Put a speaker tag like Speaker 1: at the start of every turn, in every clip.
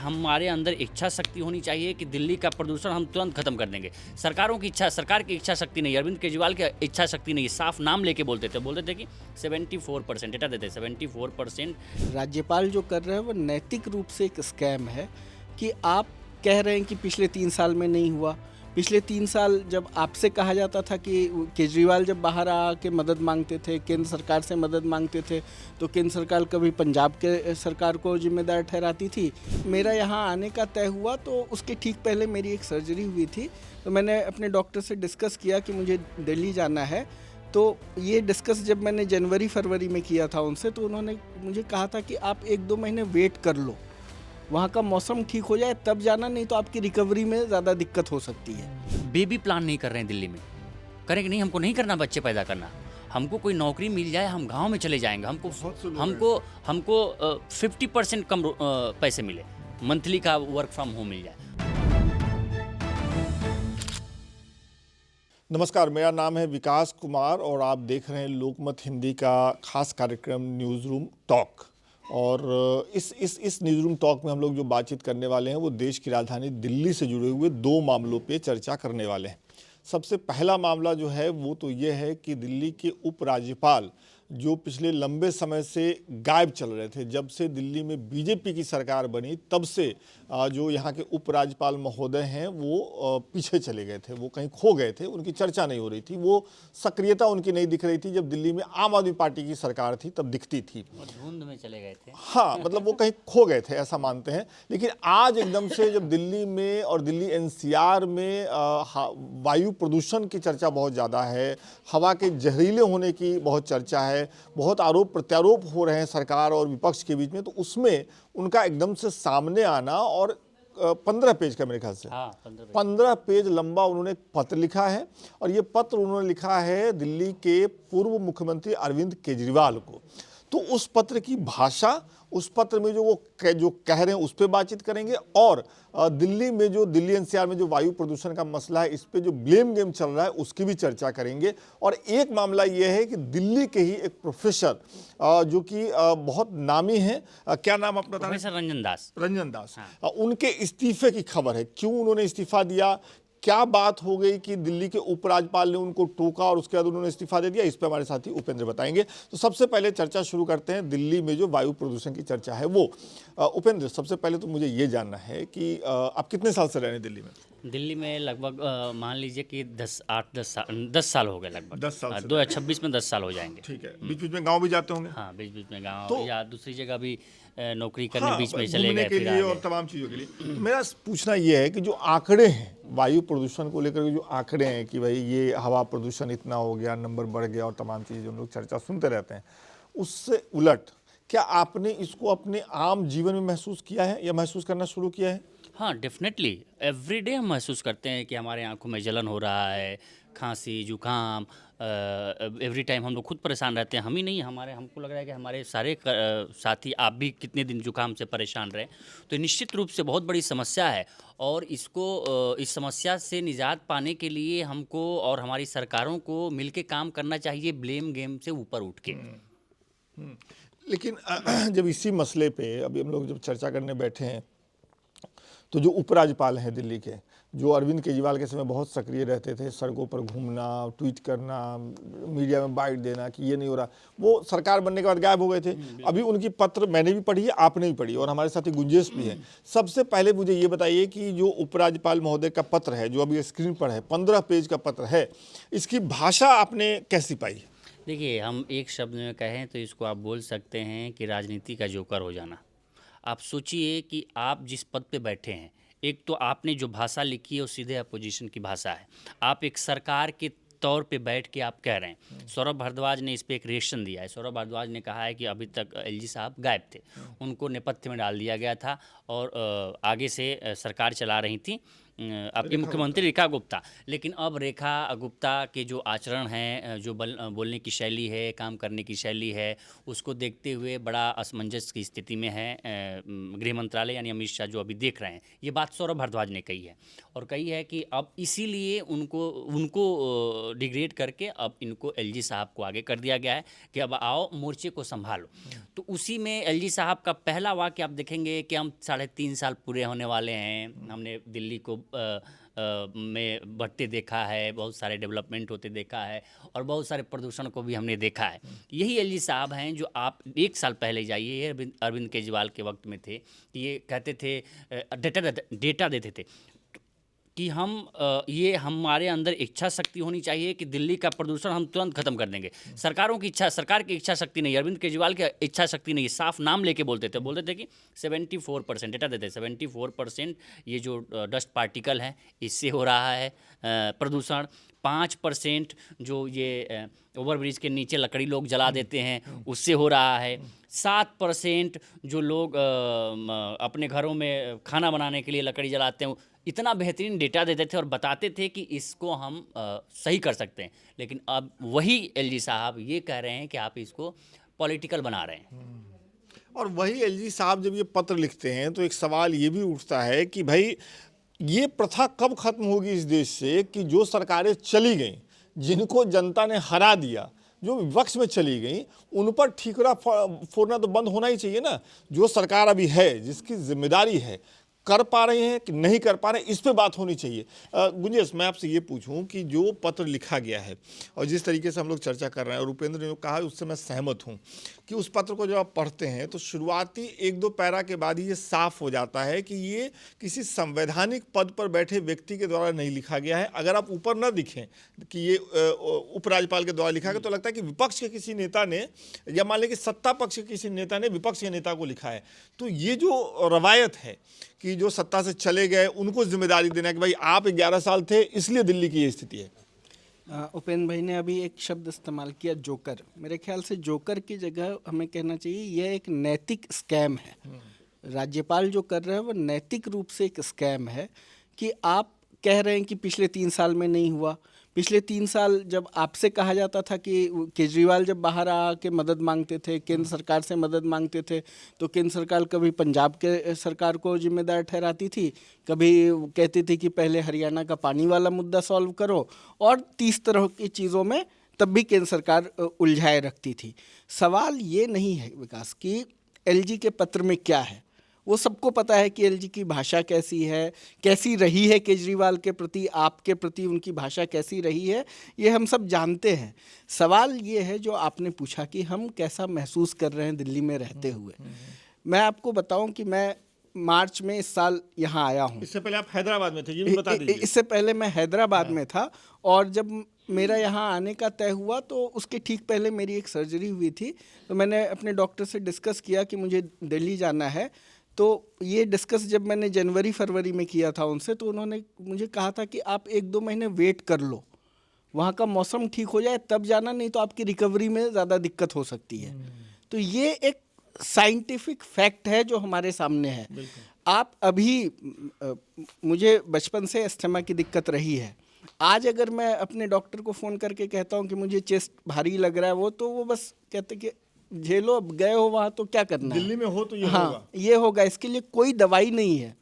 Speaker 1: हमारे अंदर इच्छा शक्ति होनी चाहिए कि दिल्ली का प्रदूषण हम तुरंत खत्म कर देंगे। सरकार की इच्छा शक्ति नहीं है, अरविंद केजरीवाल की इच्छा शक्ति नहीं है। साफ नाम लेके बोलते थे कि 74% डेटा देते 74%।
Speaker 2: राज्यपाल जो कर रहे हैं वो नैतिक रूप से एक स्कैम है कि आप कह रहे हैं कि पिछले 3 साल में नहीं हुआ। पिछले 3 साल जब आपसे कहा जाता था कि केजरीवाल जब बाहर आके मदद मांगते थे, केंद्र सरकार से मदद मांगते थे, तो केंद्र सरकार कभी पंजाब के सरकार को जिम्मेदार ठहराती थी। मेरा यहाँ आने का तय हुआ तो उसके ठीक पहले मेरी एक सर्जरी हुई थी, तो मैंने अपने डॉक्टर से डिस्कस किया कि मुझे दिल्ली जाना है। तो ये डिस्कस जब मैंने जनवरी-फरवरी में किया था उनसे, तो उन्होंने मुझे कहा था कि आप 1-2 महीने वेट कर लो, वहाँ का मौसम ठीक हो जाए तब जाना, नहीं तो आपकी रिकवरी में ज़्यादा दिक्कत हो सकती है।
Speaker 1: बेबी प्लान नहीं कर रहे हैं दिल्ली में, करेंगे नहीं, हमको नहीं करना बच्चे पैदा करना। हमको कोई नौकरी मिल जाए, हम गांव में चले जाएंगे। हमको 50% कम पैसे मिले, मंथली का वर्क फ्रॉम होम मिल जाए।
Speaker 3: नमस्कार, मेरा नाम है विकास कुमार और आप देख रहे हैं लोकमत हिंदी का खास कार्यक्रम न्यूज़ रूम टॉक। और इस न्यूज़ रूम टॉक में हम लोग जो बातचीत करने वाले हैं वो देश की राजधानी दिल्ली से जुड़े हुए 2 मामलों पे चर्चा करने वाले हैं। सबसे पहला मामला जो है वो तो ये है कि दिल्ली के उपराज्यपाल जो पिछले लंबे समय से गायब चल रहे थे, जब से दिल्ली में बीजेपी की सरकार बनी तब से जो यहाँ के उपराज्यपाल महोदय हैं वो पीछे चले गए थे, वो कहीं खो गए थे, उनकी चर्चा नहीं हो रही थी, वो सक्रियता उनकी नहीं दिख रही थी। जब दिल्ली में आम आदमी पार्टी की सरकार थी तब दिखती थी,
Speaker 1: धुंध में चले गए थे।
Speaker 3: हाँ, मतलब वो कहीं खो गए थे ऐसा मानते हैं। लेकिन आज एकदम से जब दिल्ली में और दिल्ली एनसीआर में वायु प्रदूषण की चर्चा बहुत ज़्यादा है, हवा के जहरीले होने की बहुत चर्चा है, बहुत आरोप प्रत्यारोप हो रहे हैं सरकार और विपक्ष के बीच में, तो उसमें उनका एकदम से सामने आना और 15 पेज का मेरे ख्याल से 15 पेज लंबा उन्होंने एक पत्र लिखा है। और ये पत्र उन्होंने लिखा है दिल्ली के पूर्व मुख्यमंत्री अरविंद केजरीवाल को। तो उस पत्र की भाषा, उस पत्र में जो वो जो कह रहे हैं उस पर बातचीत करेंगे, और दिल्ली में जो दिल्ली एनसीआर में जो वायु प्रदूषण का मसला है, इस पे जो ब्लेम गेम चल रहा है उसकी भी चर्चा करेंगे। और एक मामला ये है कि दिल्ली के ही एक प्रोफेसर जो कि बहुत नामी हैं, क्या नाम अपना था?
Speaker 1: प्रोफेसर
Speaker 3: रंजन दास। उनके इस्तीफे की खबर है, क्यों उन्होंने इस्तीफा दिया, क्या बात हो गई कि दिल्ली के उपराज्यपाल ने उनको टोका और उसके बाद उन्होंने इस्तीफा दे दिया, इस पर हमारे साथी उपेंद्र बताएंगे। तो सबसे पहले चर्चा शुरू करते हैं दिल्ली में जो वायु प्रदूषण की चर्चा है वो। उपेंद्र, सबसे पहले तो मुझे ये जानना है कि आप कितने साल से रह रहे हैं दिल्ली में?
Speaker 1: दिल्ली में लगभग मान लीजिए कि 10 साल हो गए, लगभग
Speaker 3: 10 साल से।
Speaker 1: 2026 में 10 साल हो जाएंगे।
Speaker 3: ठीक है, बीच बीच में गाँव भी जाते होंगे?
Speaker 1: हाँ, बीच बीच में गाँव
Speaker 3: तो
Speaker 1: या दूसरी जगह भी नौकरी करने
Speaker 3: हाँ,
Speaker 1: बीच में चले
Speaker 3: घूमने
Speaker 1: गए,
Speaker 3: के
Speaker 1: फिर
Speaker 3: लिए
Speaker 1: आ
Speaker 3: और
Speaker 1: गए।
Speaker 3: तमाम चीज़ों के लिए। तो मेरा पूछना ये है कि जो आंकड़े हैं वायु प्रदूषण को लेकर के, जो आंकड़े हैं कि भाई ये हवा प्रदूषण इतना हो गया, नंबर बढ़ गया और तमाम चीज़ें जो हम लोग चर्चा सुनते रहते हैं, उससे उलट क्या आपने इसको अपने आम जीवन में महसूस किया है या महसूस करना शुरू किया है?
Speaker 1: हाँ, डेफिनेटली एवरीडे हम महसूस करते हैं कि हमारे आंखों में जलन हो रहा है, खांसी, जुकाम, एवरी टाइम हम लोग खुद परेशान रहते हैं। हम ही नहीं, हमको लग रहा है कि हमारे सारे साथी, आप भी कितने दिन जुकाम से परेशान रहे। तो निश्चित रूप से बहुत बड़ी समस्या है, और इस समस्या से निजात पाने के लिए हमको और हमारी सरकारों को मिलके काम करना चाहिए, ब्लेम गेम से ऊपर उठ के।
Speaker 3: लेकिन जब इसी मसले पे अभी हम लोग जब चर्चा करने बैठे हैं, तो जो उपराज्यपाल हैं दिल्ली के, जो अरविंद केजरीवाल के समय बहुत सक्रिय रहते थे, सड़कों पर घूमना, ट्वीट करना, मीडिया में बाइट देना कि ये नहीं हो रहा, वो सरकार बनने के बाद गायब हो गए थे। अभी उनकी पत्र मैंने भी पढ़ी है, आपने भी पढ़ी और हमारे साथी गुंजेश भी है। सबसे पहले मुझे ये बताइए कि जो उपराज्यपाल महोदय का पत्र है, जो अभी स्क्रीन पर है, 15 पेज का पत्र है, इसकी भाषा आपने कैसी पाई?
Speaker 1: देखिए, हम एक शब्द में कहें तो इसको आप बोल सकते हैं कि राजनीति का जोकर हो जाना। आप सोचिए कि आप जिस पद पे बैठे हैं, एक तो आपने जो भाषा लिखी है वो सीधे अपोजिशन की भाषा है। आप एक सरकार के तौर पे बैठ के आप कह रहे हैं। सौरभ भारद्वाज ने इस पे एक रिएक्शन दिया है। सौरभ भारद्वाज ने कहा है कि अभी तक एलजी साहब गायब थे, उनको नेपथ्य में डाल दिया गया था और आगे से सरकार चला रही थी। आपकी मुख्यमंत्री रेखा गुप्ता, लेकिन अब रेखा गुप्ता के जो आचरण हैं, जो बोलने की शैली है, काम करने की शैली है, उसको देखते हुए बड़ा असमंजस की स्थिति में है गृह मंत्रालय यानी अमित शाह जो अभी देख रहे हैं। ये बात सौरभ भारद्वाज ने कही है और कही है कि अब इसीलिए उनको उनको डिग्रेड करके अब इनको एलजी साहब को आगे कर दिया गया है कि अब आओ मोर्चे को संभालो। तो उसी में एलजी साहब का पहला वाक्य आप देखेंगे कि हम 3.5 साल पूरे होने वाले हैं, हमने दिल्ली को में बढ़ते देखा है, बहुत सारे डेवलपमेंट होते देखा है और बहुत सारे प्रदूषण को भी हमने देखा है। यही एलजी साहब हैं जो आप 1 साल पहले जाइए, ये अरविंद केजरीवाल के वक्त में थे कि ये कहते थे, डेटा देते थे कि हम ये हमारे अंदर इच्छा शक्ति होनी चाहिए कि दिल्ली का प्रदूषण हम तुरंत खत्म कर देंगे। सरकार की इच्छा शक्ति नहीं, अरविंद केजरीवाल की इच्छा शक्ति नहीं, साफ नाम लेके बोलते थे कि 74% डेटा देते, 74% ये जो डस्ट पार्टिकल है इससे हो रहा है प्रदूषण। 5% जो ये ओवरब्रिज के नीचे लकड़ी लोग जला देते हैं उससे हो रहा है। 7% जो लोग अपने घरों में खाना बनाने के लिए लकड़ी जलाते हैं, इतना बेहतरीन डेटा देते थे और बताते थे कि इसको हम सही कर सकते हैं। लेकिन अब वही एलजी साहब ये कह रहे हैं कि आप इसको पॉलिटिकल बना रहे हैं।
Speaker 3: और वही एलजी साहब जब ये पत्र लिखते हैं तो एक सवाल ये भी उठता है कि भाई ये प्रथा कब खत्म होगी इस देश से कि जो सरकारें चली गईं, जिनको जनता ने हरा दिया, जो विपक्ष में चली गई, उन पर ठीकरा फोड़ना तो बंद होना ही चाहिए ना। जो सरकार अभी है, जिसकी जिम्मेदारी है, कर पा रहे हैं कि नहीं कर पा रहे हैं, इस पे बात होनी चाहिए। गुंजेश, मैं आपसे ये पूछूं कि जो पत्र लिखा गया है और जिस तरीके से हम लोग चर्चा कर रहे हैं और उपेंद्र ने जो कहा उससे मैं सहमत हूं कि उस पत्र को जब आप पढ़ते हैं तो शुरुआती 1-2 पैरा के बाद ही ये साफ हो जाता है कि ये किसी संवैधानिक पद पर बैठे व्यक्ति के द्वारा नहीं लिखा गया है। अगर आप ऊपर न दिखें कि ये उपराज्यपाल के द्वारा लिखा गया तो लगता है कि विपक्ष के किसी नेता ने या मान लें कि सत्ता पक्ष के किसी नेता ने विपक्ष के नेता को लिखा है। तो ये जो रवायत है कि जो सत्ता से चले गए उनको जिम्मेदारी देना कि भाई आप 11 साल थे इसलिए दिल्ली की ये स्थिति है।
Speaker 2: उपेंद्र भाई ने अभी एक शब्द इस्तेमाल किया, जोकर। मेरे ख्याल से जोकर की जगह हमें कहना चाहिए यह एक नैतिक स्कैम है। राज्यपाल जो कर रहे हैं वो नैतिक रूप से एक स्कैम है कि आप कह रहे हैं कि पिछले 3 साल में नहीं हुआ। पिछले 3 साल जब आपसे कहा जाता था कि केजरीवाल जब बाहर आके मदद मांगते थे, केंद्र सरकार से मदद मांगते थे, तो केंद्र सरकार कभी पंजाब के सरकार को जिम्मेदार ठहराती थी, कभी कहती थी कि पहले हरियाणा का पानी वाला मुद्दा सॉल्व करो, और 30 तरह की चीज़ों में तब भी केंद्र सरकार उलझाए रखती थी। सवाल ये नहीं है विकास कि एलजी के पत्र में क्या है, वो सबको पता है कि एलजी की भाषा कैसी है, कैसी रही है केजरीवाल के प्रति, आपके प्रति उनकी भाषा कैसी रही है, ये हम सब जानते हैं। सवाल ये है जो आपने पूछा कि हम कैसा महसूस कर रहे हैं दिल्ली में रहते हुए। मैं आपको बताऊं कि मैं मार्च में इस साल यहाँ आया हूँ।
Speaker 3: इससे पहले आप हैदराबाद में थे, ये भी बता दीजिए।
Speaker 2: इससे पहले मैं हैदराबाद में था और जब मेरा यहाँ आने का तय हुआ तो उसके ठीक पहले मेरी एक सर्जरी हुई थी। तो मैंने अपने डॉक्टर से डिस्कस किया कि मुझे दिल्ली जाना है। तो ये डिस्कस जब मैंने जनवरी-फरवरी में किया था उनसे, तो उन्होंने मुझे कहा था कि आप 1-2 महीने वेट कर लो, वहाँ का मौसम ठीक हो जाए तब जाना, नहीं तो आपकी रिकवरी में ज़्यादा दिक्कत हो सकती है। तो ये एक साइंटिफिक फैक्ट है जो हमारे सामने है। आप अभी मुझे बचपन से अस्थमा की दिक्कत रही है। आज अगर मैं अपने डॉक्टर को फ़ोन करके कहता हूँ कि मुझे चेस्ट भारी लग रहा है, तो वो बस कहते कि झेलो, अब गए हो वहाँ तो क्या करना है,
Speaker 3: दिल्ली में हो तो ये
Speaker 2: हाँ
Speaker 3: होगा।
Speaker 2: ये होगा। इसके लिए कोई दवाई नहीं है,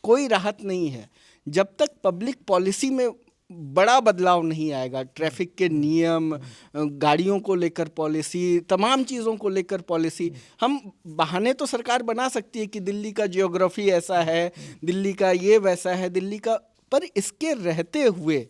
Speaker 2: कोई राहत नहीं है। जब तक पब्लिक पॉलिसी में बड़ा बदलाव नहीं आएगा, ट्रैफिक के नियम, गाड़ियों को लेकर पॉलिसी, तमाम चीज़ों को लेकर पॉलिसी, हम बहाने तो सरकार बना सकती है कि दिल्ली का जियोग्राफी ऐसा है, दिल्ली का ये वैसा है, दिल्ली का, पर इसके रहते हुए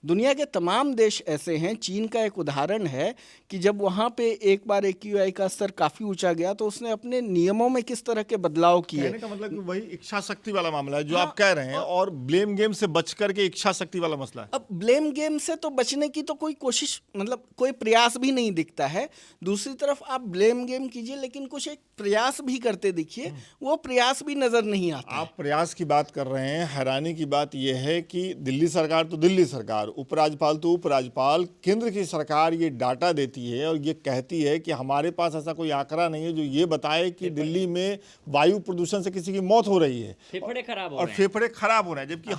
Speaker 2: दुनिया के तमाम देश ऐसे हैं। चीन का एक उदाहरण है कि जब वहाँ पे एक बार AQI का स्तर काफ़ी ऊंचा गया तो उसने अपने नियमों में किस तरह के बदलाव किए।
Speaker 3: कहने का मतलब कि वही इच्छा शक्ति वाला मामला है जो आप कह रहे हैं, और ब्लेम गेम से बच करके इच्छा शक्ति वाला मसला है।
Speaker 2: अब ब्लेम गेम से तो बचने की तो कोई कोशिश, मतलब कोई प्रयास भी नहीं दिखता है। दूसरी तरफ आप ब्लेम गेम कीजिए लेकिन कुछ एक प्रयास भी करते दिखिए, वो प्रयास भी नज़र नहीं आता।
Speaker 3: आप प्रयास की बात कर रहे हैं, हैरानी की बात यह है कि दिल्ली सरकार तो दिल्ली सरकार, उपराज्यपाल तो उपराज्यपाल, केंद्र की सरकार ये डाटा देती है और ये कहती है कि हमारे पास ऐसा कोई आंकड़ा नहीं है जो ये बताए कि दिल्ली में वायु प्रदूषण से किसी की मौत हो रही है
Speaker 1: फेफड़े खराब हो
Speaker 3: और
Speaker 1: रहे हैं।
Speaker 3: फेफड़े खराब हो रहे हैं। जबकि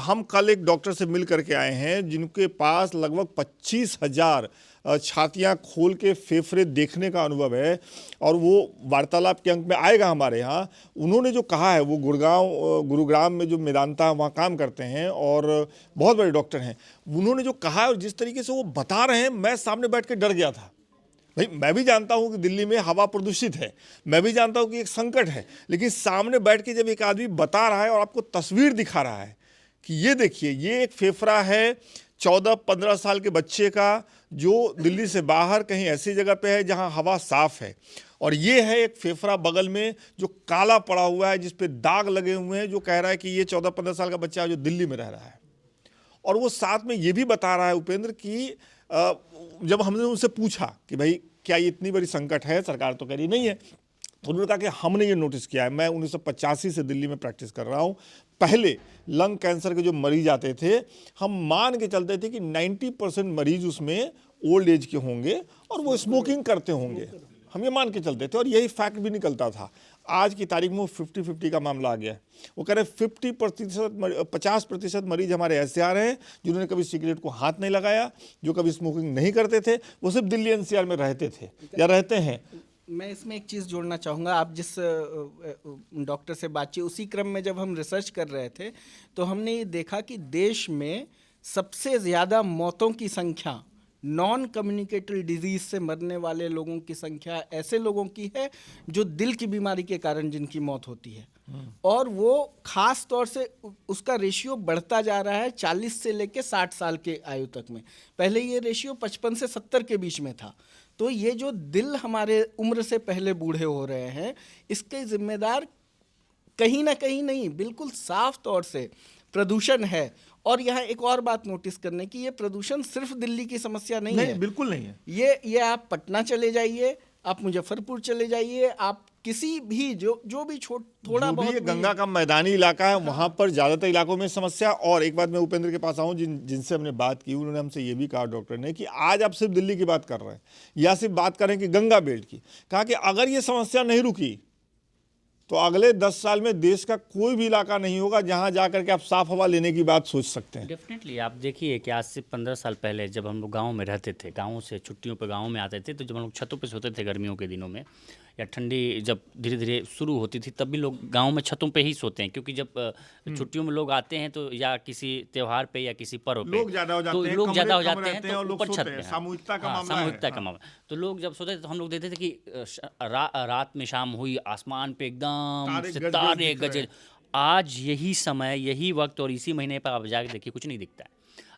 Speaker 3: हम कल एक डॉक्टर से मिल करके आए हैं जिनके पास लगभग 25,000 छातियां खोल के फेफड़े देखने का अनुभव है और वो वार्तालाप के अंक में आएगा हमारे यहाँ। उन्होंने जो कहा है, वो गुरुग्राम में जो मेदांता वहाँ काम करते हैं और बहुत बड़े डॉक्टर हैं, उन्होंने जो कहा है और जिस तरीके से वो बता रहे हैं, मैं सामने बैठ के डर गया था। भाई मैं भी जानता हूँ कि दिल्ली में हवा प्रदूषित है, मैं भी जानता हूँ कि एक संकट है, लेकिन सामने बैठ के जब एक आदमी बता रहा है और आपको तस्वीर दिखा रहा है कि ये देखिए, ये एक फेफड़ा है 14-15 साल के बच्चे का जो दिल्ली से बाहर कहीं ऐसी जगह पे है जहां हवा साफ है, और ये है एक फेफड़ा बगल में जो काला पड़ा हुआ है, जिस पे दाग लगे हुए हैं, जो कह रहा है कि ये 14-15 साल का बच्चा है जो दिल्ली में रह रहा है। और वो साथ में ये भी बता रहा है उपेंद्र कि जब हमने उनसे पूछा कि भाई क्या ये इतनी बड़ी संकट है, सरकार तो कह रही नहीं है, तो उन्होंने कहा कि हमने ये नोटिस किया है। मैं 1985 से दिल्ली में प्रैक्टिस कर रहा हूँ। पहले लंग कैंसर के जो मरीज आते थे, हम मान के चलते थे कि 90% मरीज उसमें ओल्ड एज के होंगे और वो स्मोकिंग करते होंगे, हम ये मान के चलते थे और यही फैक्ट भी निकलता था। आज की तारीख में वो 50-50 का मामला आ गया है। वो कह रहे 50% मरीज हमारे ऐसे आ रहे हैं जिन्होंने कभी सिगरेट को हाथ नहीं लगाया, जो कभी स्मोकिंग नहीं करते थे, वो सिर्फ दिल्ली एनसीआर में रहते थे या रहते हैं।
Speaker 2: मैं इसमें एक चीज़ जोड़ना चाहूँगा। आप जिस डॉक्टर से बातचीत, उसी क्रम में जब हम रिसर्च कर रहे थे तो हमने ये देखा कि देश में सबसे ज़्यादा मौतों की संख्या नॉन कम्युनिकेबल डिजीज़ से मरने वाले लोगों की संख्या ऐसे लोगों की है जो दिल की बीमारी के कारण जिनकी मौत होती है, और वो ख़ास तौर से उसका रेशियो बढ़ता जा रहा है 40 से लेकर 60 साल के आयु तक में। पहले ये रेशियो 55 से 70 के बीच में था। तो ये जो दिल हमारे उम्र से पहले बूढ़े हो रहे हैं, इसके जिम्मेदार कहीं ना कहीं नहीं, बिल्कुल साफ तौर से प्रदूषण है। और यहाँ एक और बात नोटिस करने की, ये प्रदूषण सिर्फ दिल्ली की समस्या नहीं है,
Speaker 3: बिल्कुल नहीं है।
Speaker 2: ये आप पटना चले जाइए, आप मुजफ्फरपुर चले जाइए, आप किसी भी जो भी थोड़ा बहुत
Speaker 3: ये गंगा का मैदानी इलाका है, वहां पर ज्यादातर इलाकों में समस्या। और एक बात मैं उपेंद्र के पास आऊं, जिनसे हमने बात की, उन्होंने हमसे ये भी कहा डॉक्टर ने कि आज आप सिर्फ दिल्ली की बात कर रहे हैं या सिर्फ बात कर रहे हैं कि गंगा बेल्ट की। कहा कि अगर ये समस्या नहीं रुकी तो अगले 10 साल में देश का कोई भी इलाका नहीं होगा जहां जाकर के आप साफ हवा लेने की बात सोच सकते हैं।
Speaker 1: डेफिनेटली आप देखिए कि आज से 15 साल पहले जब हम लोग गाँव में रहते थे, गाँव से छुट्टियों पर गाँव में आते थे, तो जब हम लोग छतों पे सोते थे गर्मियों के दिनों में, या ठंडी जब धीरे धीरे शुरू होती थी, तब भी लोग गांव में छतों पे ही सोते हैं, क्योंकि जब छुट्टियों में लोग आते हैं तो या किसी त्यौहार पे या किसी पर्व पे
Speaker 3: लोग ज़्यादा हो जाते हैं,
Speaker 1: लोग ज़्यादा हो जाते
Speaker 3: कम
Speaker 1: हैं,
Speaker 3: रहते हैं और
Speaker 1: तो
Speaker 3: लोग
Speaker 1: ऊपर
Speaker 3: सोते
Speaker 1: छत
Speaker 3: हैं।
Speaker 1: पे
Speaker 3: सामूहिकता का मामला है।
Speaker 1: सामूहिकता का मामला। तो लोग जब सोते थे तो हम लोग देखते थे कि रात में शाम हुई, आसमान पे एकदम सितारे गजगज। आज यही समय, यही वक्त और इसी महीने पर आप जाके देखिए, कुछ नहीं दिखता है।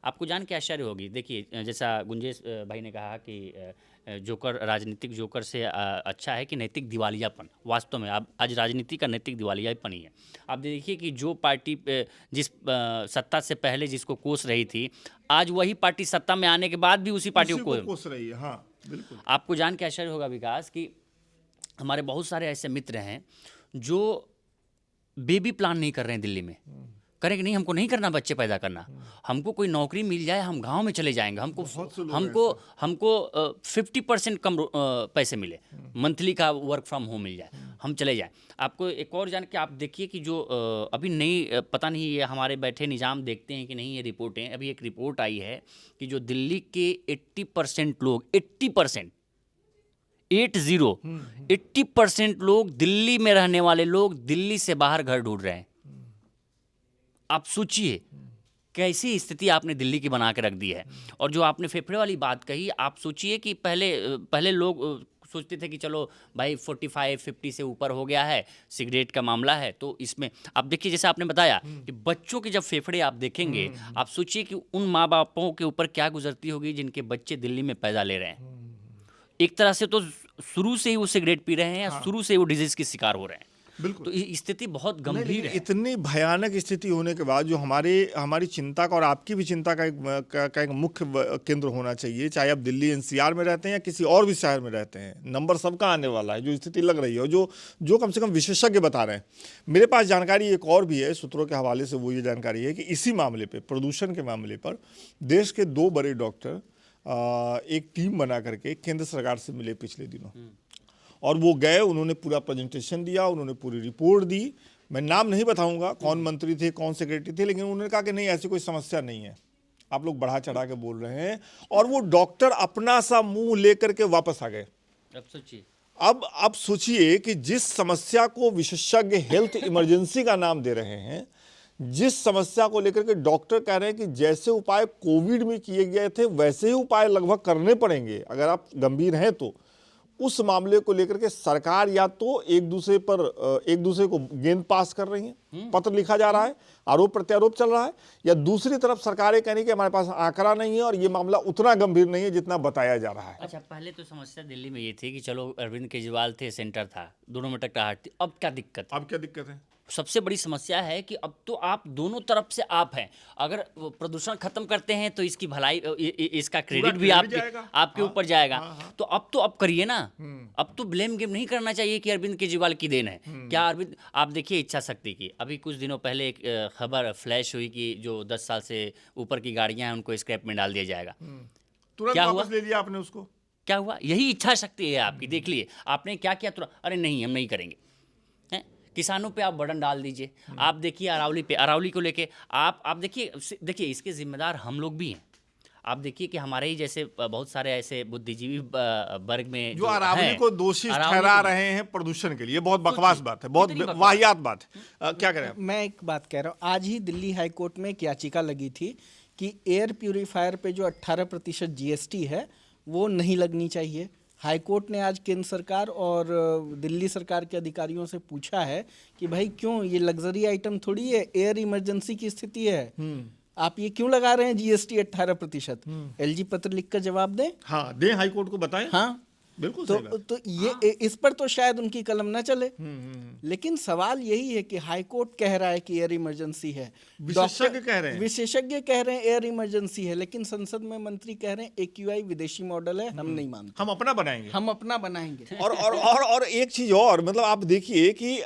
Speaker 1: आपको जान के आश्चर्य होगी। देखिए, जैसा गुंजेश भाई ने कहा कि जोकर, राजनीतिक जोकर से अच्छा है कि नैतिक दिवालियापन। वास्तव में अब आज राजनीति का नैतिक दिवालियापन ही है। आप देखिए कि जो पार्टी जिस सत्ता से पहले जिसको कोस रही थी, आज वही पार्टी सत्ता में आने के बाद भी उसी पार्टी को
Speaker 3: कोस रही है। हाँ, बिल्कुल।
Speaker 1: आपको जान के आश्चर्य होगा विकास कि हमारे बहुत सारे ऐसे मित्र हैं जो बेबी प्लान नहीं कर रहे हैं दिल्ली में। करें कि नहीं, हमको नहीं करना बच्चे पैदा करना, हमको कोई नौकरी मिल जाए, हम गांव में चले जाएंगे, हमको 50% कम पैसे मिले, मंथली का वर्क फ्रॉम होम मिल जाए, हम चले जाएं। आपको एक और जान के आप देखिए कि जो अभी नई, पता नहीं ये हमारे बैठे निजाम देखते हैं कि नहीं, ये रिपोर्टें, अभी एक रिपोर्ट आई है कि जो दिल्ली के 80% लोग, 80% लोग, दिल्ली में रहने वाले लोग दिल्ली से बाहर घर ढूंढ रहे हैं। आप सोचिए कैसी स्थिति आपने दिल्ली की बना के रख दी है। और जो आपने फेफड़े वाली बात कही, आप सोचिए कि पहले लोग सोचते थे कि चलो भाई 45-50 से ऊपर हो गया है, सिगरेट का मामला है, तो इसमें आप देखिए, जैसे आपने बताया कि बच्चों के जब फेफड़े आप देखेंगे, आप सोचिए कि उन माँ बापों के ऊपर क्या गुजरती होगी जिनके बच्चे दिल्ली में पैदा ले रहे हैं। एक तरह से तो शुरू से ही वो सिगरेट पी रहे हैं, या शुरू से ही वो डिजीज़ के शिकार हो रहे हैं।
Speaker 3: बिल्कुल।
Speaker 1: तो स्थिति बहुत
Speaker 3: नहीं,
Speaker 1: गंभीर
Speaker 3: लेकिन
Speaker 1: है।
Speaker 3: इतनी भयानक स्थिति होने के बाद जो हमारी चिंता का और आपकी भी चिंता का एक मुख्य केंद्र होना चाहिए, चाहे आप दिल्ली एनसीआर में रहते हैं या किसी और भी शहर में रहते हैं, नंबर सबका आने वाला है। जो स्थिति लग रही है और जो कम से कम विशेषज्ञ बता रहे हैं। मेरे पास जानकारी एक और भी है सूत्रों के हवाले से, वो ये जानकारी है कि इसी मामले पर, प्रदूषण के मामले पर, देश के 2 बड़े डॉक्टर एक टीम बना करके केंद्र सरकार से मिले पिछले दिनों, और वो गए, उन्होंने पूरा प्रेजेंटेशन दिया, उन्होंने पूरी रिपोर्ट दी। मैं नाम नहीं बताऊंगा कौन मंत्री थे, कौन सेक्रेटरी थे, लेकिन उन्होंने कहा कि नहीं, ऐसी कोई समस्या नहीं है, आप लोग बढ़ा चढ़ा के बोल रहे हैं। और वो डॉक्टर अपना सा मुंह लेकर के वापस आ गए।
Speaker 1: अब सोचिए,
Speaker 3: अब सोचिए कि जिस समस्या को विशेषज्ञ हेल्थ इमरजेंसी का नाम दे रहे हैं, जिस समस्या को लेकर के डॉक्टर कह रहे हैं कि जैसे उपाय कोविड में किए गए थे वैसे ही उपाय लगभग करने पड़ेंगे अगर आप गंभीर हैं तो, उस मामले को लेकर के सरकार या तो एक दूसरे को गेंद पास कर रही है, पत्र लिखा जा रहा है, आरोप प्रत्यारोप चल रहा है, या दूसरी तरफ सरकारें कह रही है कि हमारे पास आंकड़ा नहीं है और ये मामला उतना गंभीर नहीं है जितना बताया जा रहा है।
Speaker 1: अच्छा, पहले तो समस्या दिल्ली में ये थी कि चलो अरविंद केजरीवाल थे, सेंटर था, दोनों में टकराहट थी। अब क्या दिक्कत है?
Speaker 3: अब क्या दिक्कत है?
Speaker 1: सबसे बड़ी समस्या है कि अब तो आप दोनों तरफ से आप हैं। अगर वो प्रदूषण खत्म करते हैं तो इसकी भलाई, इसका क्रेडिट भी
Speaker 3: क्रेडिट जाएगा।
Speaker 1: आपके ऊपर जाएगा।
Speaker 3: हाँ।
Speaker 1: तो अब करिए ना। अब तो ब्लेम गेम नहीं करना चाहिए कि अरविंद केजरीवाल की देन है। क्या अरविंद, आप देखिए इच्छा शक्ति की, अभी कुछ दिनों पहले एक खबर फ्लैश हुई कि जो 10 साल से ऊपर की गाड़ियां हैं उनको स्क्रैप में डाल दिया जाएगा।
Speaker 3: तुरंत
Speaker 1: क्या
Speaker 3: वापस
Speaker 1: हुआ?
Speaker 3: ले लिया आपने उसको।
Speaker 1: क्या हुआ? यही इच्छा शक्ति है आपकी। देख लिए आपने क्या किया तुरंत, अरे नहीं हम नहीं करेंगे। हैं? किसानों पे आप बर्डन डाल दीजिए। आप देखिए अरावली पे, अरावली को लेके आप देखिए इसके जिम्मेदार हम लोग भी हैं। आप देखिए कि हमारे ही जैसे बहुत सारे ऐसे बुद्धिजीवी वर्ग में
Speaker 3: जो अरावली
Speaker 1: हैं,
Speaker 3: को दोषी
Speaker 1: अरावली
Speaker 3: ठहरा
Speaker 1: को-
Speaker 3: रहे हैं प्रदूषण के लिए, बहुत बकवास बात है, बहुत
Speaker 1: कितनी बकवास?
Speaker 3: वाहियात बात है। क्या करें आप?
Speaker 2: मैं एक बात कह रहा हूँ, आज ही दिल्ली हाई कोर्ट में एक याचिका लगी थी कि एयर प्यूरीफायर पे जो 18% जीएसटी है वो नहीं लगनी चाहिए। हाई कोर्ट ने आज केंद्र सरकार और दिल्ली सरकार के अधिकारियों से पूछा है कि भाई क्यों, ये लग्जरी आइटम थोड़ी है, एयर इमरजेंसी की स्थिति है, आप ये क्यों लगा रहे हैं जीएसटी 18%? एलजी पत्र लिखकर जवाब दें।
Speaker 3: हाँ, दें, हाई कोर्ट को बताएं।
Speaker 2: हाँ,
Speaker 3: बिल्कुल सही बात।
Speaker 2: तो ये इस पर तो शायद उनकी कलम ना चले। लेकिन सवाल यही है कि हाई कोर्ट कह रहा है कि एयर इमरजेंसी है,
Speaker 3: विशेषज्ञ कह रहे हैं,
Speaker 2: विशेषज्ञ कह रहे हैं एयर इमरजेंसी है, लेकिन संसद में मंत्री कह रहे हैं एक्यूआई विदेशी मॉडल है, हम नहीं मानते,
Speaker 3: हम अपना बनाएंगे।
Speaker 2: हम अपना बनाएंगे।
Speaker 3: और एक चीज और, मतलब आप देखिए कि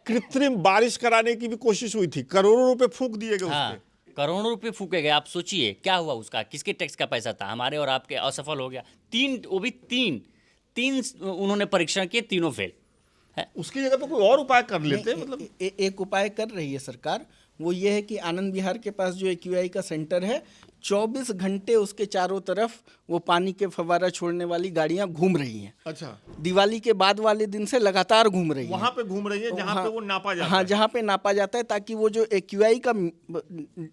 Speaker 3: कृत्रिम बारिश कराने की भी कोशिश हुई थी, करोड़ों रुपए फूंक दिए गए
Speaker 1: हाँ,
Speaker 3: उसपे।
Speaker 1: करोड़ों रुपए फूके गए। आप सोचिए क्या हुआ उसका, किसके टैक्स का पैसा था? हमारे और आपके। असफल हो गया। वो भी तीन उन्होंने परीक्षण किए, तीनों फेल है।
Speaker 3: उसकी जगह पे कोई और उपाय कर लेते हैं। मतलब
Speaker 2: एक उपाय कर रही है सरकार, वो ये है कि आनंद विहार के पास जो एक्यूआई का सेंटर है, 24 घंटे उसके चारों तरफ वो पानी के फव्वारा छोड़ने वाली गाड़ियां घूम रही हैं।
Speaker 3: अच्छा,
Speaker 2: दिवाली के बाद वाले दिन से लगातार घूम रही हैं।
Speaker 3: वहां पे घूम रही है जहां पे वो नापा जाता
Speaker 2: हाँ,
Speaker 3: है।
Speaker 2: जहाँ पे नापा जाता है, ताकि वो जो एक्यूआई का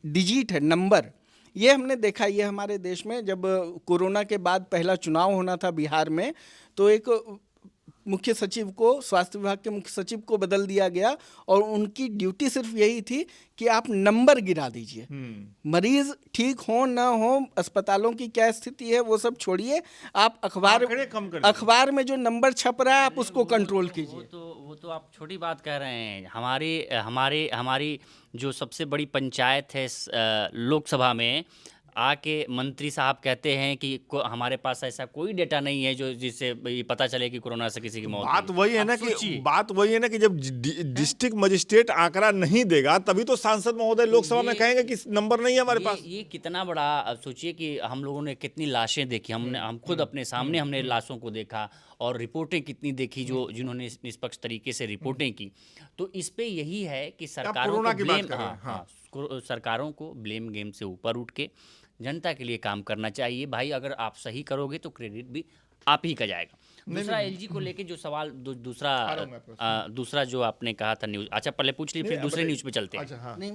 Speaker 2: डिजिट है, नंबर, ये हमने देखा, ये हमारे देश में जब कोरोना के बाद पहला चुनाव होना था बिहार में, तो एक मुख्य सचिव को, स्वास्थ्य विभाग के मुख्य सचिव को बदल दिया गया और उनकी ड्यूटी सिर्फ यही थी कि आप नंबर गिरा दीजिए। मरीज ठीक हो ना हो, अस्पतालों की क्या स्थिति है वो सब छोड़िए, आप
Speaker 3: आंकड़े कम कर दीजिए।
Speaker 2: अखबार में जो नंबर छप रहा है आप उसको कंट्रोल कीजिए।
Speaker 1: वो तो आप छोटी बात कह रहे हैं। हमारी जो सबसे बड़ी पंचायत है लोकसभा में, आके मंत्री साहब कहते हैं कि हमारे पास ऐसा कोई डेटा नहीं है जो जिससे ये पता चले कि कोरोना से किसी की मौत
Speaker 3: बात
Speaker 1: हुई।
Speaker 3: वही है ना
Speaker 1: आप
Speaker 3: कि
Speaker 1: सोचिए।
Speaker 3: बात वही है ना कि जब डिस्ट्रिक्ट मजिस्ट्रेट आंकड़ा नहीं देगा तभी तो सांसद महोदय लोकसभा में कहेंगे कि नंबर नहीं है हमारे पास।
Speaker 1: ये कितना बड़ा, अब सोचिए कि हम लोगों ने कितनी लाशें देखी, हम खुद अपने सामने हमने लाशों को देखा, और रिपोर्टें कितनी देखी जिन्होंने निष्पक्ष तरीके से रिपोर्टें की। तो इस पे यही है कि सरकारों
Speaker 3: कोरोना
Speaker 1: को
Speaker 3: की बात
Speaker 1: ब्लेम,
Speaker 3: कर रहे हैं,
Speaker 1: सरकारों को ब्लेम गेम से ऊपर उठ के जनता के लिए काम करना चाहिए। भाई अगर आप सही करोगे तो क्रेडिट भी आप ही का जाएगा। दूसरा एलजी को लेके जो सवाल दूसरा जो आपने कहा था न्यूज, अच्छा पहले पूछ ली, फिर दूसरे न्यूज पे चलते हैं।
Speaker 3: अच्छा, हाँ
Speaker 2: नहीं,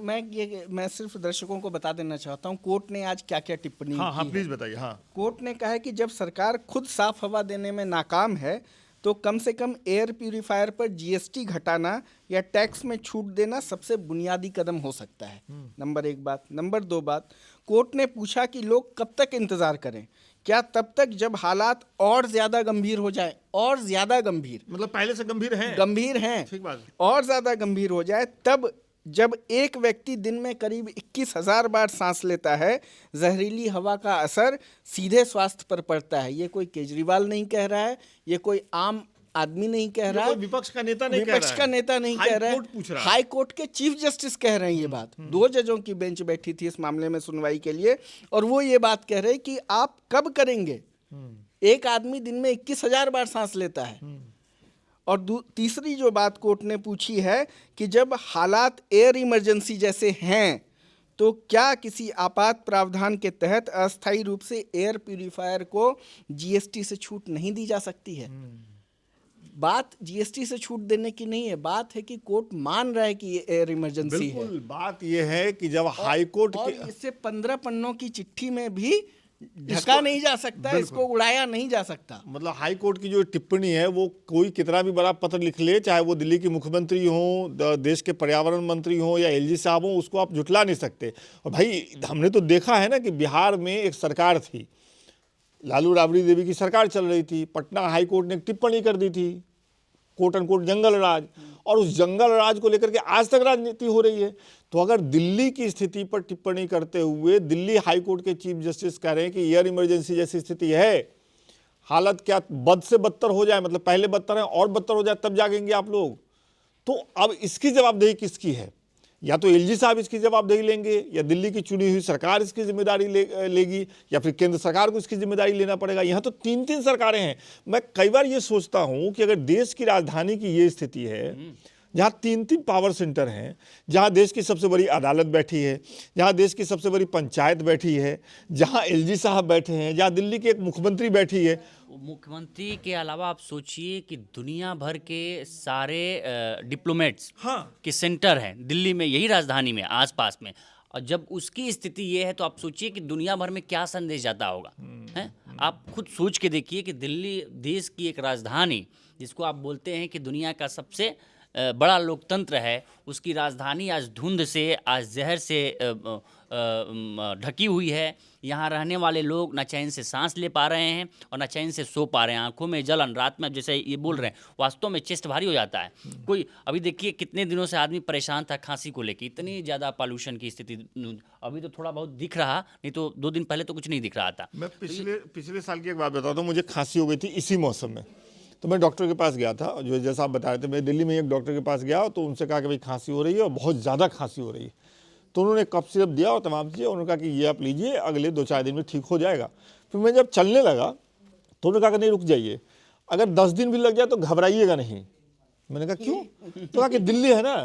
Speaker 2: मैं सिर्फ दर्शकों को बता देना चाहता हूँ, कोर्ट ने आज क्या क्या टिप्पणी
Speaker 3: हाँ हाँ
Speaker 2: की है।
Speaker 3: प्लीज बताइए। हाँ,
Speaker 2: कोर्ट ने कहा है कि जब सरकार खुद साफ हवा देने में नाकाम है तो कम से कम एयर प्यूरीफायर पर जीएसटी घटाना या टैक्स में छूट देना सबसे बुनियादी कदम हो सकता है। नंबर 1 बात। नंबर 2 बात, कोर्ट ने पूछा कि लोग कब तक इंतजार करें, क्या तब तक जब हालात और ज्यादा गंभीर हो जाए, और ज्यादा गंभीर,
Speaker 3: मतलब पहले से
Speaker 2: गंभीर हैं,
Speaker 3: ठीक बात है।
Speaker 2: और ज्यादा गंभीर हो जाए, तब जब एक व्यक्ति दिन में करीब 21,000 बार सांस लेता है, जहरीली हवा का असर सीधे स्वास्थ्य पर पड़ता है। ये कोई केजरीवाल नहीं कह रहा है, ये कोई आम आदमी नहीं कह रहा है,
Speaker 3: विपक्ष का नेता नहीं कह रहा है,
Speaker 2: विपक्ष का नेता नहीं कह रहा है,
Speaker 3: पूछ रहा है।
Speaker 2: हाई कोर्ट के चीफ जस्टिस कह रहे हैं ये बात। 2 जजों की बेंच बैठी थी इस मामले में सुनवाई के लिए, और वो ये बात कह रहे हैं कि आप कब करेंगे। एक आदमी दिन में 21,000 बार सांस लेता है। और तीसरी जो बात कोर्ट ने पूछी है कि जब हालात एयर इमरजेंसी जैसे हैं, तो क्या किसी आपात प्रावधान के तहत अस्थायी रूप से एयर प्यूरिफायर को जीएसटी से छूट नहीं दी जा सकती है। बात जीएसटी से छूट देने की नहीं है, बात है कि कोर्ट मान रहा है कि ये एयर इमरजेंसी है।
Speaker 3: बिल्कुल, बात ये है कि जब हाई कोर्ट
Speaker 2: और
Speaker 3: के
Speaker 2: इससे 15 पन्नों की चिट्ठी में भी ढका नहीं जा सकता, इसको उड़ाया नहीं जा सकता।
Speaker 3: मतलब हाई कोर्ट की जो टिप्पणी है, वो कोई कितना भी बड़ा पत्र लिख ले, चाहे वो दिल्ली के मुख्यमंत्री हो, देश के पर्यावरण मंत्री हो या एलजी साहब हो, उसको आप जुटला नहीं सकते। और भाई हमने तो देखा है ना कि बिहार में एक सरकार थी, लालू राबड़ी देवी की सरकार चल रही थी, पटना हाई कोर्ट ने एक टिप्पणी कर दी थी, कोट एंड कोट जंगल राज, और उस जंगल राज को लेकर के आज तक राजनीति हो रही है। तो अगर दिल्ली की स्थिति पर टिप्पणी करते हुए दिल्ली हाई कोर्ट के चीफ जस्टिस कह रहे हैं कि एयर इमरजेंसी जैसी स्थिति है, हालत क्या बद से बदतर हो जाए, मतलब पहले बदतर है और बदतर हो जाए तब जागेंगे आप लोग, तो अब इसकी जवाबदेही किसकी है? या तो एलजी साहब इसकी जवाबदेही लेंगे, या दिल्ली की चुनी हुई सरकार इसकी जिम्मेदारी लेगी, या फिर केंद्र सरकार को इसकी जिम्मेदारी लेना पड़ेगा। यहाँ तो 3-3 सरकारें हैं। मैं कई बार ये सोचता हूँ कि अगर देश की राजधानी की ये स्थिति है, जहाँ 3-3 पावर सेंटर हैं, जहाँ देश की सबसे बड़ी अदालत बैठी है, जहाँ देश की सबसे बड़ी पंचायत बैठी है, जहाँ एलजी साहब बैठे हैं, जहाँ दिल्ली की एक मुख्यमंत्री बैठी है।
Speaker 1: मुख्यमंत्री के अलावा आप सोचिए कि दुनिया भर के सारे डिप्लोमेट्स के सेंटर हैं दिल्ली में, यही राजधानी में आसपास में, और जब उसकी स्थिति ये है तो आप सोचिए कि दुनिया भर में क्या संदेश जाता होगा। हैं, आप खुद सोच के देखिए कि दिल्ली देश की एक राजधानी, जिसको आप बोलते हैं कि दुनिया का सबसे बड़ा लोकतंत्र है, उसकी राजधानी आज धुंध से, आज जहर से ढकी हुई है। यहाँ रहने वाले लोग न चैन से सांस ले पा रहे हैं और न चैन से सो पा रहे हैं, आंखों में जलन, रात में जैसे ये बोल रहे हैं, वास्तव में चेस्ट भारी हो जाता है। कोई अभी देखिए कितने दिनों से आदमी परेशान था खांसी को लेकर, इतनी ज़्यादा पॉल्यूशन की स्थिति। अभी तो थोड़ा बहुत दिख रहा, नहीं तो 2 दिन पहले तो कुछ नहीं दिख रहा था।
Speaker 3: मैं पिछले साल की एक बात बताता हूँ, मुझे खांसी हो गई थी इसी मौसम में, तो मैं डॉक्टर के पास गया था, जो जैसा आप बता रहे थे, मैं दिल्ली में एक डॉक्टर के पास गया, तो उनसे कहा कि भाई खांसी हो रही है और बहुत ज़्यादा खांसी हो रही है। तो उन्होंने कफ सिरप दिया और तमाम चीज़ें, उन्होंने कहा कि ये आप लीजिए, अगले 2-4 दिन में ठीक हो जाएगा। फिर मैं जब चलने लगा तो उन्होंने कहा कि नहीं रुक जाइए, अगर 10 दिन भी लग जाए तो घबराइएगा नहीं। मैंने कहा क्यों? तो कहा कि दिल्ली है ना,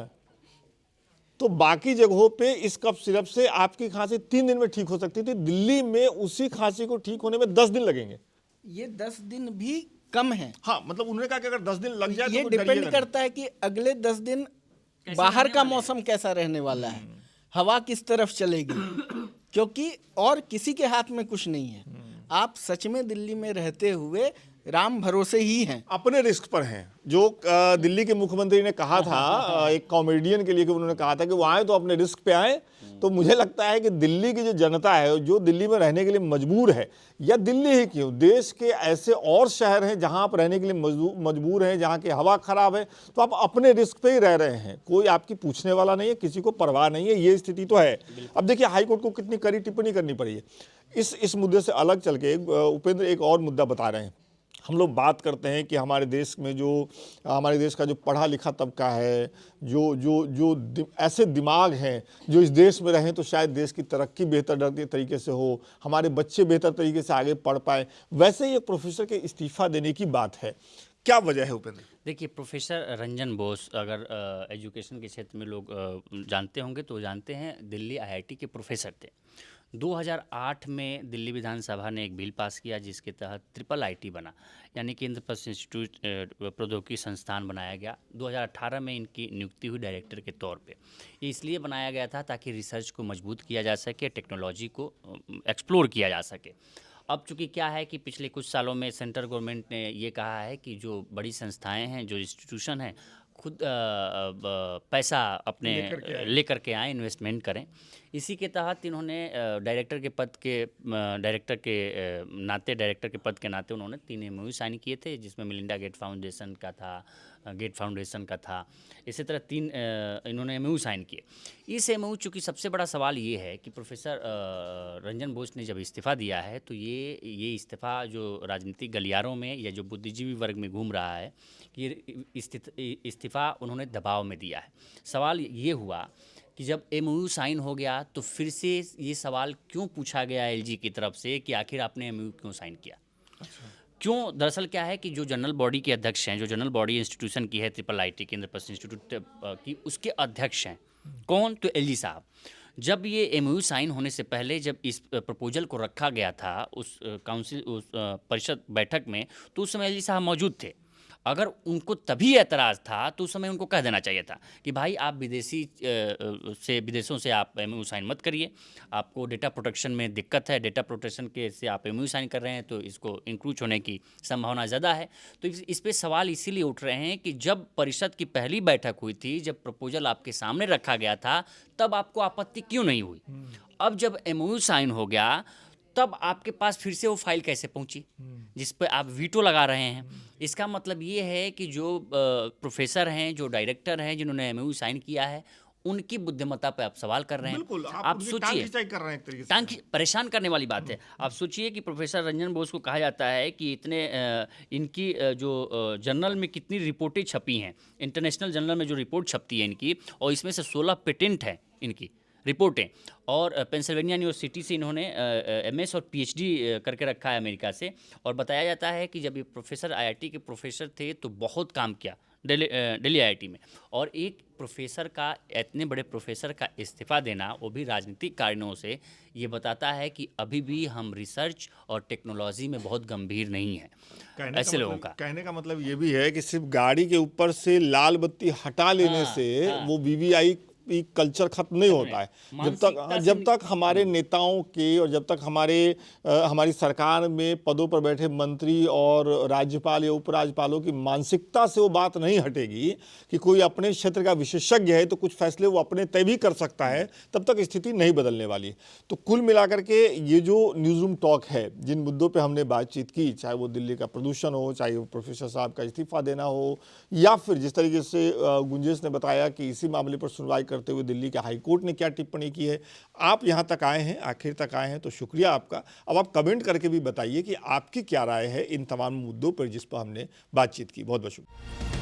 Speaker 3: तो बाकी जगहों पे इस कफ सिरप से आपकी खांसी 3 दिन में ठीक हो सकती थी, दिल्ली में उसी खांसी को ठीक होने में 10 दिन लगेंगे।
Speaker 2: ये 10 दिन भी कम है।
Speaker 3: हाँ, मतलब उन्होंने कहा कि अगर 10 दिन लग जाए
Speaker 2: ये
Speaker 3: तो
Speaker 2: डिपेंड करता है कि अगले 10 दिन बाहर का मौसम कैसा रहने वाला है, हवा किस तरफ चलेगी, क्योंकि और किसी के हाथ में कुछ नहीं है। आप सच में दिल्ली में रहते हुए राम भरोसे ही हैं,
Speaker 3: अपने रिस्क पर हैं। जो दिल्ली के मुख्यमंत्री ने कहा था एक कॉमेडियन के लिए, कि उन्होंने कहा था कि वो आए तो अपने रिस्क पे आए, तो मुझे लगता है कि दिल्ली की जो जनता है, जो दिल्ली में रहने के लिए मजबूर है, या दिल्ली ही क्यों, देश के ऐसे और शहर हैं जहां आप रहने के लिए मजबूर हैं, जहां की हवा खराब है, तो आप अपने रिस्क पे ही रह रहे हैं, कोई आपकी पूछने वाला नहीं है, किसी को परवाह नहीं है। ये स्थिति तो है। अब देखिए हाईकोर्ट को कितनी कड़ी टिप्पणी करनी पड़ी है। इस मुद्दे से अलग चल के उपेंद्र एक और मुद्दा बता रहे हैं। हम लोग बात करते हैं कि हमारे देश में जो हमारे देश का जो पढ़ा लिखा तबका है, जो ऐसे दिमाग हैं जो इस देश में रहें तो शायद देश की तरक्की बेहतर तरीके से हो, हमारे बच्चे बेहतर तरीके से आगे पढ़ पाए, वैसे ही एक प्रोफेसर के इस्तीफा देने की बात है। क्या वजह है उपेंद्र?
Speaker 1: देखिए, प्रोफेसर रंजन बोस, अगर एजुकेशन के क्षेत्र में लोग जानते होंगे तो जानते हैं, दिल्ली आईआईटी के प्रोफेसर थे। 2008 में दिल्ली विधानसभा ने एक बिल पास किया जिसके तहत ट्रिपल आईटी बना, यानी कि इंद्रप्रस्थ इंस्टीट्यूट प्रौद्योगिकी संस्थान बनाया गया। 2018 में इनकी नियुक्ति हुई डायरेक्टर के तौर पे। ये इसलिए बनाया गया था ताकि रिसर्च को मजबूत किया जा सके, टेक्नोलॉजी को एक्सप्लोर किया जा सके। अब चूँकि क्या है कि पिछले कुछ सालों में सेंट्रल गवर्नमेंट ने ये कहा है कि जो बड़ी संस्थाएं हैं, जो इंस्टीट्यूशन हैं, खुद पैसा अपने लेकर के आए, इन्वेस्टमेंट करें। इसी के तहत इन्होंने डायरेक्टर के पद के नाते उन्होंने 3 MOU साइन किए थे, जिसमें मिलिंडा गेट फाउंडेशन का था। इसी तरह 3 इन्होंने MOU साइन किए। इस MOU चूँकि सबसे बड़ा सवाल ये है कि प्रोफेसर रंजन बोस ने जब इस्तीफ़ा दिया है, तो ये इस्तीफ़ा जो राजनीतिक गलियारों में या जो बुद्धिजीवी वर्ग में घूम रहा है, ये इस्तीफ़ा उन्होंने दबाव में दिया है। सवाल ये हुआ कि जब MOU साइन हो गया तो फिर से ये सवाल क्यों पूछा गया LG की तरफ से कि आखिर आपने MOU क्यों साइन किया। क्यों? दरअसल क्या है कि जो जनरल बॉडी के अध्यक्ष हैं, जो जनरल बॉडी इंस्टीट्यूशन की है IIIT केंद्र इंस्टीट्यूट की, उसके अध्यक्ष हैं कौन? तो LG साहब। जब ये MOU साइन होने से पहले जब इस प्रपोजल को रखा गया था उस परिषद बैठक में, तो उस समय LG साहब मौजूद थे। अगर उनको तभी एतराज़ था तो उस समय उनको कह देना चाहिए था कि भाई आप विदेशों से आप MOU साइन मत करिए, आपको डेटा प्रोटेक्शन में दिक्कत है, डेटा प्रोटेक्शन के से आप MOU साइन कर रहे हैं तो इसको इंक्रूच होने की संभावना ज़्यादा है। तो इस पे सवाल इसीलिए उठ रहे हैं कि जब परिषद की पहली बैठक हुई थी, जब प्रपोजल आपके सामने रखा गया था, तब आपको आपत्ति क्यों नहीं हुई? अब जब MOU साइन हो गया तब आपके पास फिर से वो फाइल कैसे पहुंची जिस पे आप वीटो लगा रहे हैं? इसका मतलब ये है कि जो प्रोफेसर हैं, जो डायरेक्टर हैं, जिन्होंने MOU साइन किया है, उनकी बुद्धिमत्ता पे आप सवाल कर रहे हैं।
Speaker 3: बिल्कुल,
Speaker 1: आप
Speaker 3: उनकी
Speaker 1: सोचिए,
Speaker 3: टांग खिंचाई कर रहे हैं एक तरीके से।
Speaker 1: परेशान करने वाली बात है। आप सोचिए कि प्रोफेसर रंजन बोस को कहा जाता है कि इतने इनकी जो जर्नल में कितनी रिपोर्टें छपी हैं, इंटरनेशनल जर्नल में जो रिपोर्ट छपती है इनकी, और इसमें से 16 पेटेंट हैं इनकी रिपोर्टें, और पेंसिल्वेनिया यूनिवर्सिटी से इन्होंने MS और PhD करके रखा है अमेरिका से। और बताया जाता है कि जब ये प्रोफेसर IIT के प्रोफेसर थे तो बहुत काम किया दिल्ली IIT में, और एक प्रोफेसर का, इतने बड़े प्रोफेसर का इस्तीफ़ा देना, वो भी राजनीतिक कारणों से, ये बताता है कि अभी भी हम रिसर्च और टेक्नोलॉजी में बहुत गंभीर नहीं हैं ऐसे लोगों का।
Speaker 3: कहने का मतलब ये भी है कि सिर्फ गाड़ी के ऊपर से लाल बत्ती हटा लेने से वो VVI कल्चर खत्म नहीं होता है। जब तक हमारे नेताओं के और जब तक हमारी सरकार में पदों पर बैठे मंत्री और राज्यपाल या उपराज्यपालों की मानसिकता से वो बात नहीं हटेगी कि कोई अपने क्षेत्र का विशेषज्ञ है तो कुछ फैसले वो अपने तय भी कर सकता है, तब तक स्थिति नहीं बदलने वाली। तो कुल मिलाकर के ये जो न्यूज़ रूम टॉक है, जिन मुद्दों पर हमने बातचीत की, चाहे वो दिल्ली का प्रदूषण हो, चाहे वो प्रोफेसर साहब का इस्तीफा देना हो, या फिर जिस तरीके से गुंजेश ने बताया कि इसी मामले पर सुनवाई करते हुए दिल्ली के हाई कोर्ट ने क्या टिप्पणी की है। आप यहाँ तक आए हैं, आखिर तक आए हैं, तो शुक्रिया आपका। अब आप कमेंट करके भी बताइए कि आपकी क्या राय है इन तमाम मुद्दों पर जिस पर हमने बातचीत की। बहुत बहुत शुक्रिया।